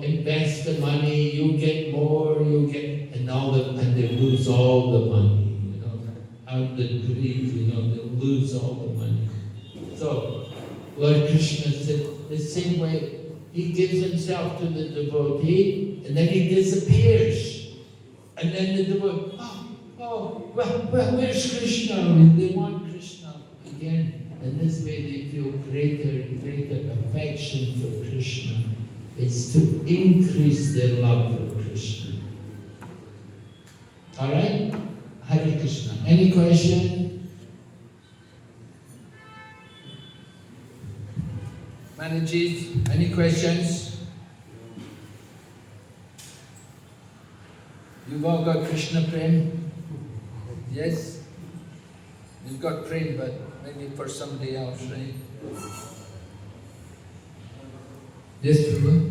invest the money, you get more, and they lose all the money, out of the greed, they lose all the money. So, Lord Krishna said, the same way, he gives himself to the devotee, and then he disappears. And then the devotee, where's Krishna? And they want Krishna again. And this way they feel greater affection for Krishna. It's to increase their love for Krishna. Alright? Hare Krishna. Any question? Manajit, any questions? You've all got Krishna Prem? Yes? You've got Prem, but maybe for somebody else, right? Yes, Prabhu?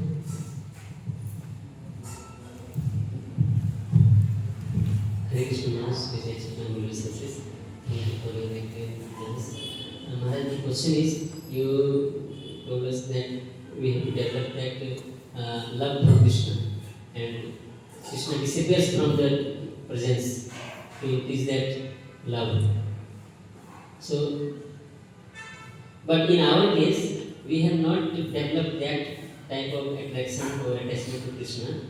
Hare Krishna, success. Thank you for your guidance. Maharaj, the question is, you told us that we have to develop that love for Krishna, and Krishna disappears from the presence to increase that love. So, but in our case, we have not developed that type of attraction or attachment to Krishna.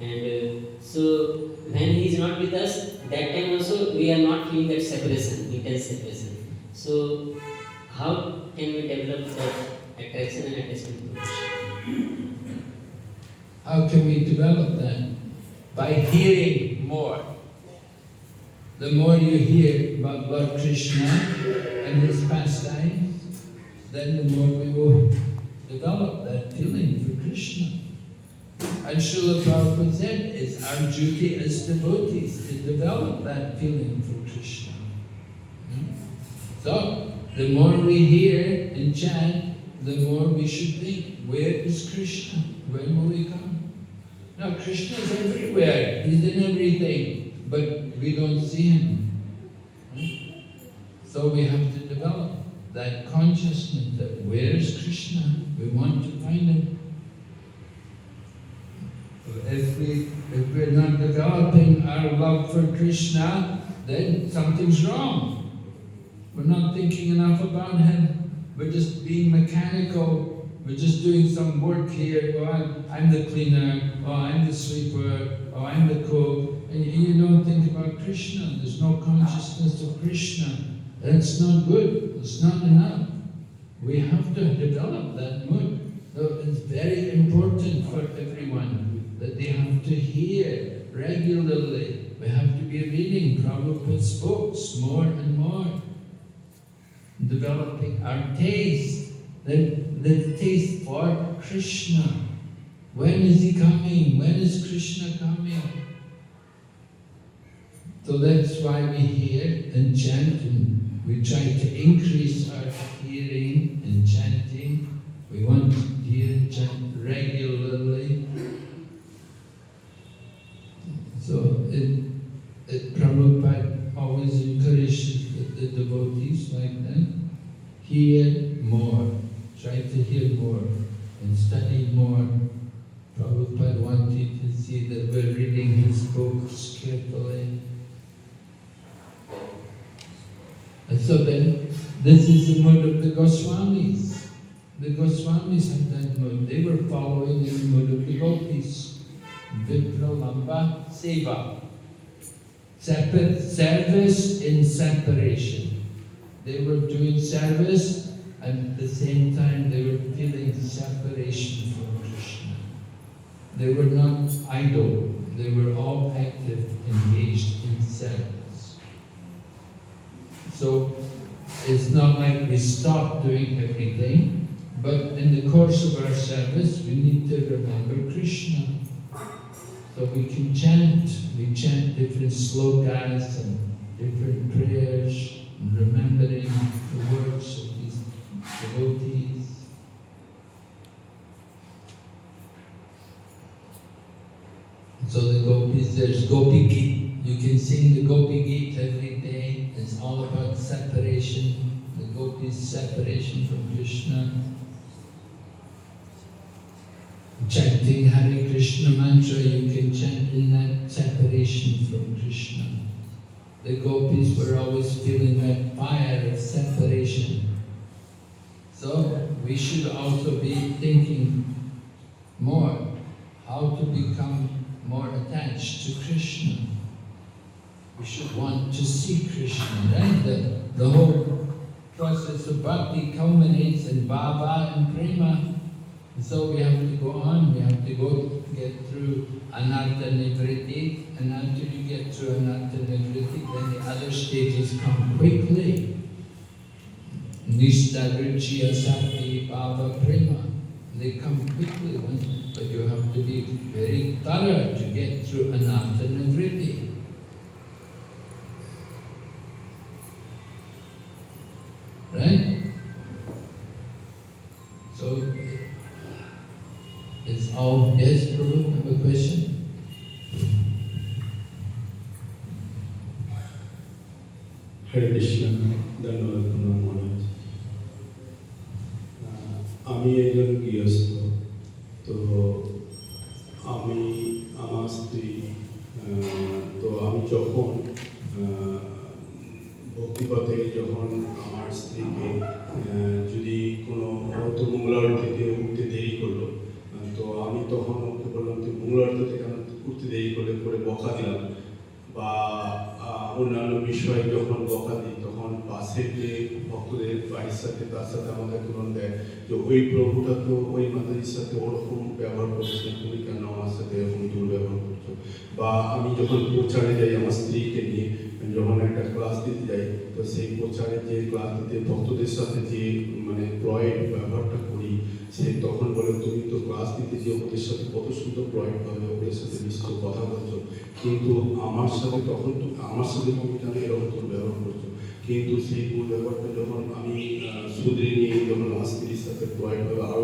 And so, when he is not with us, that time also we are not feeling that separation, intense separation. So, how can we develop that attraction and attachment to Krishna? How can we develop that? By hearing more. The more you hear about Lord Krishna and his pastimes, then the more we will develop that feeling for Krishna. And Srila Prabhupada said, it's our duty as devotees to develop that feeling for Krishna. So, the more we hear and chant, the more we should think, where is Krishna? When will he come? Now, Krishna is everywhere. He's in everything, but we don't see him. So we have to develop that consciousness that where is Krishna? We want to find him. If we're not developing our love for Krishna, then something's wrong. We're not thinking enough about him. We're just being mechanical. We're just doing some work here. Oh, I'm the cleaner. Oh, I'm the sweeper. Oh, I'm the cook. And you don't think about Krishna. There's no consciousness of Krishna. That's not good. It's not enough. We have to develop that mood. So it's very important for everyone that they have to hear regularly. We have to be reading Prabhupada's books more and more. Developing our taste, the taste for Krishna. When is he coming? When is Krishna coming? So that's why we hear and chant, and we try to increase our hearing and chanting. We want to hear and chant regularly. So Prabhupada always encourages the devotees like that. Hear more. Try to hear more and study more. Prabhupada wanted to see that we're reading his books carefully. And so then, this is the mood of the Goswamis. The Goswamis had that mood. They were following the mood of the gopis. Vipralamba Seva. Service in separation. They were doing service and at the same time they were feeling separation from Krishna. they were not idle. They were all active, engaged in service. So it's not like we stop doing everything, but in the course of our service, we need to remember Krishna. So we can chant. We chant different slokas and different prayers, and remembering the words of these devotees. So the gopis, there's Gopi Geet. You can sing the Gopi Geet every day. It's all about separation. The gopis' separation from Krishna. Chanting Hare Krishna mantra, you can chant in that separation from Krishna. The gopis were always feeling that fire of separation. So we should also be thinking more how to become more attached to Krishna. We should want to see Krishna, right? The whole process of bhakti culminates in bhava and prema. So we have to go on, we have to get through anartha nivritti, and after you get through anartha nivritti, then the other stages come quickly. Nishta, ruchi, asati, bhava, prema. They come quickly, but you have to be very thorough to get through anartha nivritti. Right? So, it's all, yes, Prabhu, have a question? Hare Krishna, ধন্যবাদ মহারাজ। আমি একজন গৃহস্থ, তো আমি আমার স্ত্রী, তো আমি যখন ভক্তিপথে যখন আমার স্ত্রীকে যদি কোনো হয়তো মঙ্গলারতিতে উঠতে দেরি করলো, তো আমি তখন ওকে বললাম তুই মঙ্গলারতিতে কেন উঠতে দেরি করলে, করে বকা দিলাম, বা অন্যান্য বিষয়ে যখন বকা দিই তখন পাশের যে ভক্তদের বাড়ির সাথে তার সাথে আমাদের তুলন দেয় যে ওই প্রভুটা তো ওই মাতাজির সাথে ওরকম ব্যবহার করছে, তুমি কেন আমার সাথে এরকম দুর্ব্যবহার করছো। বা আমি যখন প্রচারে যাই আমার স্ত্রীকে নিয়ে, যখন একটা ক্লাস দিতে যাই, তো সেই প্রচারে যে ক্লাস দিতে ভক্তদের সাথে যে মানে প্রয়েড ব্যবহারটা করি, সে তখন বলে তুমি তো ক্লাস দিতে যে ওদের সাথে কত সুন্দর প্রয়েডভাবে ওদের সাথে নিশ্চয় কথা বলছো, কিন্তু আমার সাথে তখন তো আমার সাথে তুমি কেন এরকম তোর ব্যবহার করছো। কিন্তু সেই ব্যবহারটা যখন আমি শুধরে নিয়ে যখন আমার স্ত্রীর সাথে প্রয়েডভাবে আরও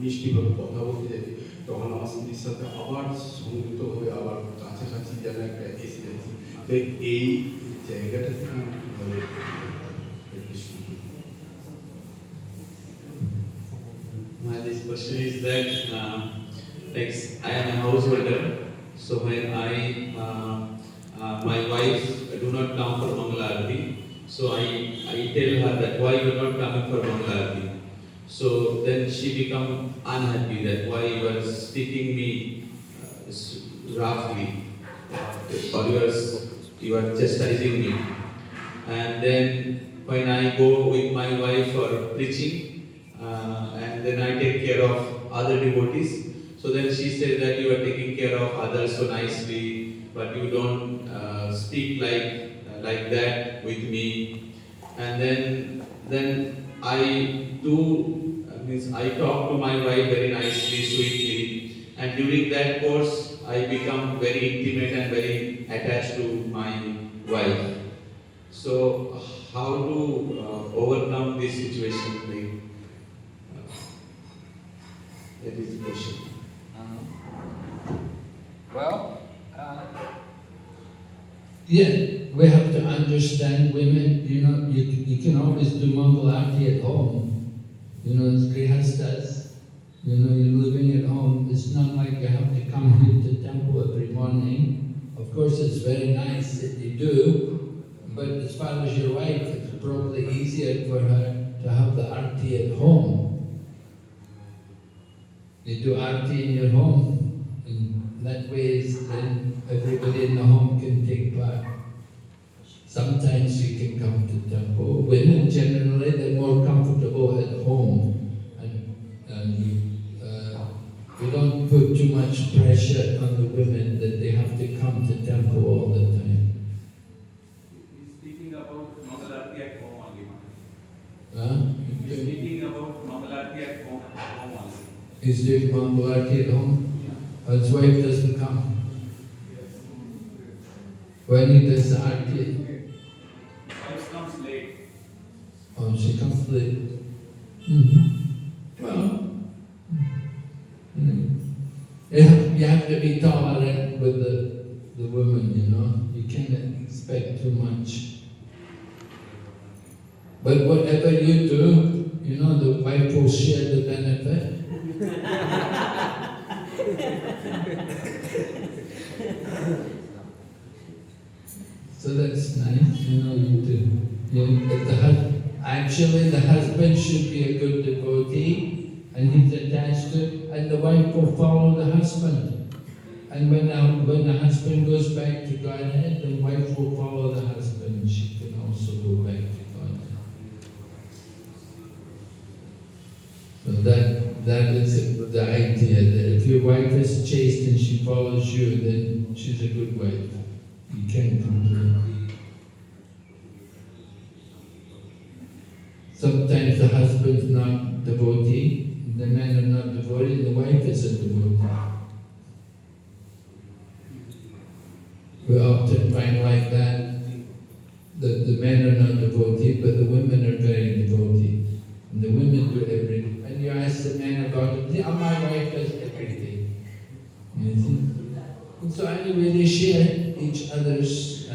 মিষ্টিভাবে কথা বলতে যাই, তখন আমার স্ত্রীর সাথে আবার সংযুক্তভাবে আবার কাছাকাছি যেন একটা এসে যাচ্ছি। তো এই জায়গাটা থেকে কীভাবে this question is that like I am a householder, so when my wife do not come for Mangala Aarti, so I tell her that why you are not coming for Mangala Aarti. So then she become unhappy that why you are speaking me roughly, or you are chastising me. And then when I go with my wife for preaching, and then I take care of other devotees. So then she says that you are taking care of others so nicely, but you don't speak like that with me. And then I do means I talk to my wife very nicely, sweetly, and during that course I become very intimate and very attached to my wife. So how to overcome this situation? That is the question. Well, yeah, we have to understand women, you can always do Mangal Aarti at home. As grihastas, you're living at home. It's not like you have to come here to the temple every morning. Of course, it's very nice that you do, but as far as your wife, it's probably easier for her to have the Aarti at home. You do Aarti in your home, and that way then everybody in the home can take part. Sometimes you can come to the temple. Women generally, they're more comfortable at home. And we We don't put too much pressure on the women that they have to come to temple all the time. He's speaking about Mangalarti at home only. Huh? He's speaking about Mangalarti at home only. He's doing Mangalarti at home? His wife doesn't come. When he does the arti, Wife comes late. oh, she comes late. Well, you have to be tolerant with the woman, you know. You can't expect too much. But whatever you do, you know, the wife will share the benefit. So that's nice, you know, you do. Actually, the husband should be a good devotee, and he's attached to, and the wife will follow the husband. And when the husband goes back to Godhead, the wife will follow the husband. She can also go back to Godhead. So that is the idea, that if your wife is chaste and she follows you, then she's a good wife. You can't complain. Sometimes the husband's not devotee, the men are not devotee, the wife is a devotee. We often find like that the men are not devotee, but the women are very devotee. And the women do everything. And you ask the men about it, my wife does everything. You see? And so anyway, they share each other's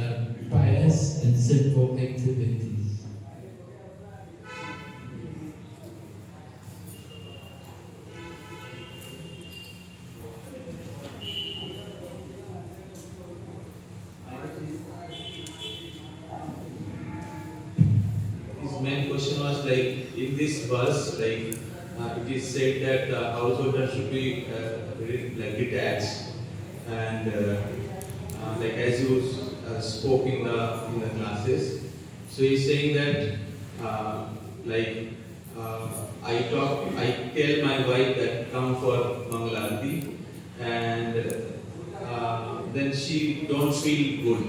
pious and simple activities. His main question was like, in this verse, like it is said that householder should be very, like detached, and like as you spoke in the classes. So he's saying that I tell my wife that come for Mangalarti, and then she don't feel good.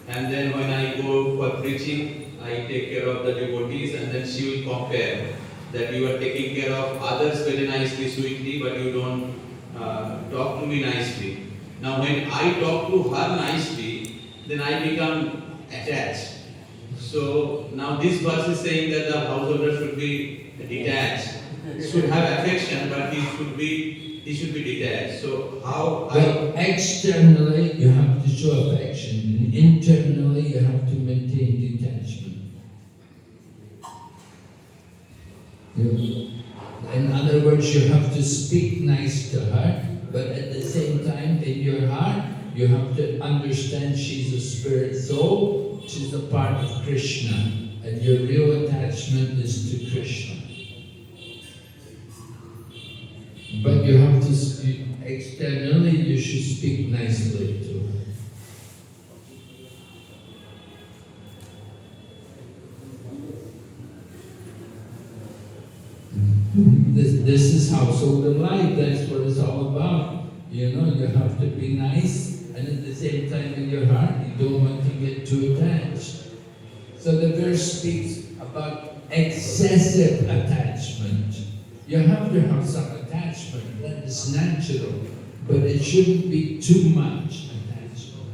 And then when I go for preaching, I take care of the devotees, and then she will compare that you are taking care of others very nicely, sweetly, but you don't talk to me nicely. Now when I talk to her nicely, then I become attached. So now this verse is saying that the householder should be detached, should have affection, but he should be detached. So how? Well, externally you have to show affection, and internally you have to maintain detachment. In other words, you have to speak nice to her, but at the same time, in your heart, you have to understand she's a spirit soul, she's a part of Krishna, and your real attachment is to Krishna. But you have to speak, externally you should speak nicely to her. This is household life, that's what it's all about. You know, you have to be nice, and at the same time in your heart, you don't want to get too attached. So the verse speaks about excessive attachment. You have to have some attachment, that is natural, but it shouldn't be too much attachment.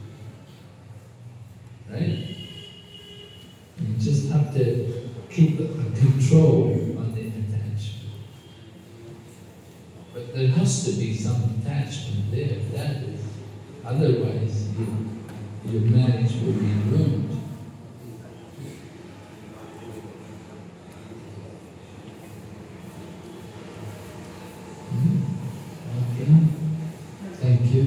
Right? You just have to keep a control on the attachment. But there has to be some attachment there, that is. Otherwise, your marriage will be ruined. Okay. Thank you.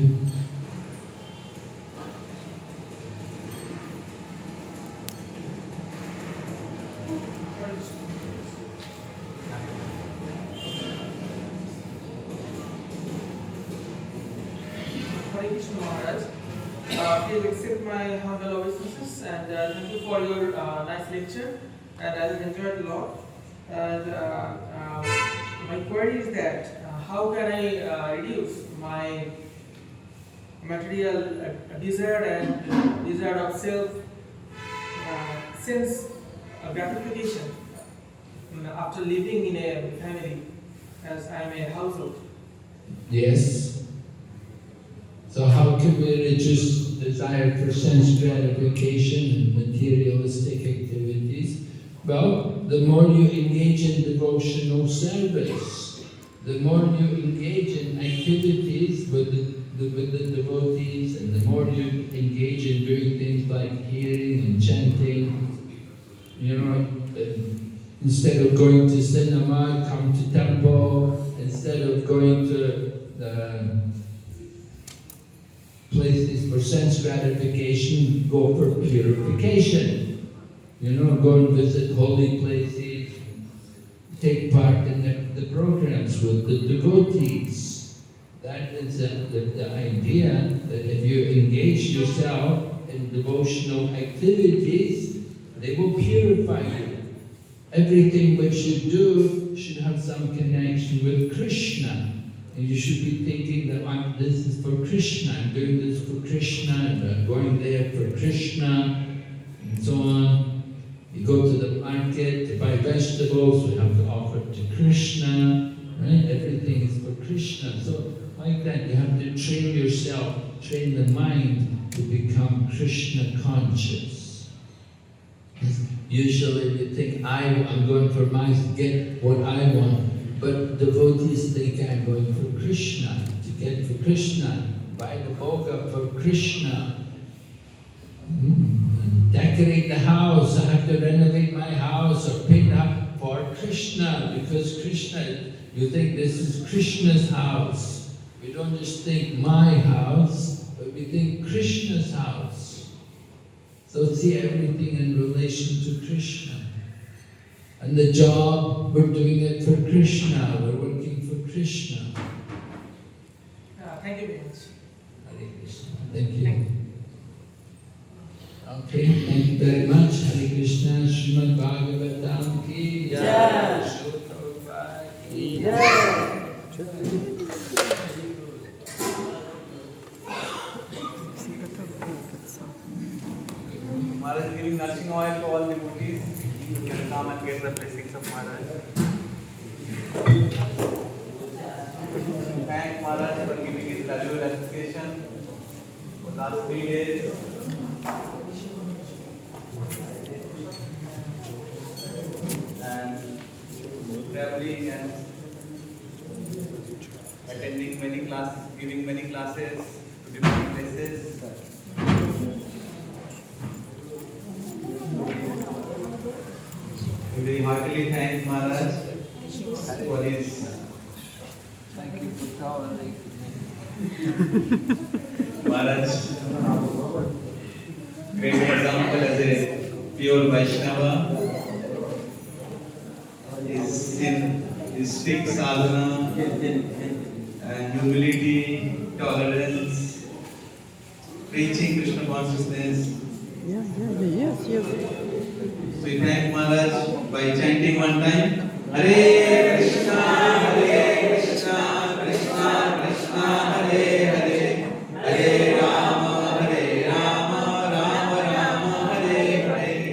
Hare Krishna Maharaj. Please accept my humble obeisances, and thank you for your nice lecture, and I have enjoyed a lot. And my query is that how how can I reduce my material desire and desire of self sense gratification after living in a family as I am a household. Yes. So how can we reduce desire for sense gratification and materialistic activities? Well, the more you engage in devotional service, the more you engage in activities with the devotees, and the more you engage in doing things like hearing and chanting, you know, instead of going to cinema, come to temple. Instead of going to places for sense gratification, go for purification. You know, go and visit holy places, take part in the programs with the devotees. That is the idea, that if you engage yourself in devotional activities, they will purify you. Everything which you do should have some connection with Krishna. And you should be thinking that this is for Krishna, I'm doing this for Krishna, and I'm going there for Krishna, and so on. You go to the market to buy vegetables, we have to offer to Krishna, right? Everything is for Krishna. So like that, you have to train yourself, train the mind to become Krishna conscious. Usually we think, I'm going for get what I want. But devotees think I'm going for Krishna, to get for Krishna, buy the bhoga for Krishna. And decorate the house, I have to renovate my house or paint up for Krishna, because Krishna, you think this is Krishna's house. We don't just think my house, but we think Krishna's house. So see everything in relation to Krishna. And the job, we're doing it for Krishna, we're working for Krishna. Thank you very much. Hare Krishna. Thank you. Okay, thank you very much. Hare Krishna, Srimad Bhagavatam ki jai. Srila Prabhupada ki jai. Maharaj is giving nursing oil to all the devotees. You can come and get the blessings of Maharaj. Thank Maharaj for giving his valuable association for the last 3 days. And traveling and attending many classes, giving many classes to different places. We very heartily thank Maharaj for his. Thank you for tolerating Maharaj, great example as a pure Vaishnava, his strict sadhana and humility, tolerance, preaching Krishna consciousness. Yes. So we thank Maharaj by chanting one time, Hare Krishna, Krishna Krishna, Hare Hare, Hare Rama, Rama Rama, Hare Hare.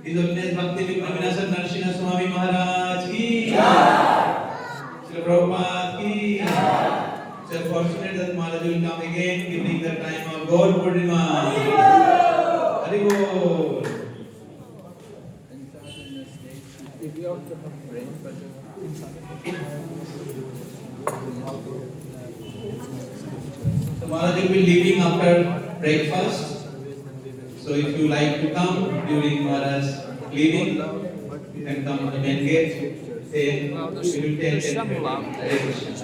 His Holiness Bhakti Vinasar Narsinha Swami Maharaj ki jai. Srila Prabhupada ki jai. So fortunate that Maharaj will come again during the time of Gaur Purnima. Hare Bol. So Maharaj will be leaving after breakfast. So if you like to come during Maharaj's leaving, you can come to the main gate. We will take 10:30. Hare Krishna.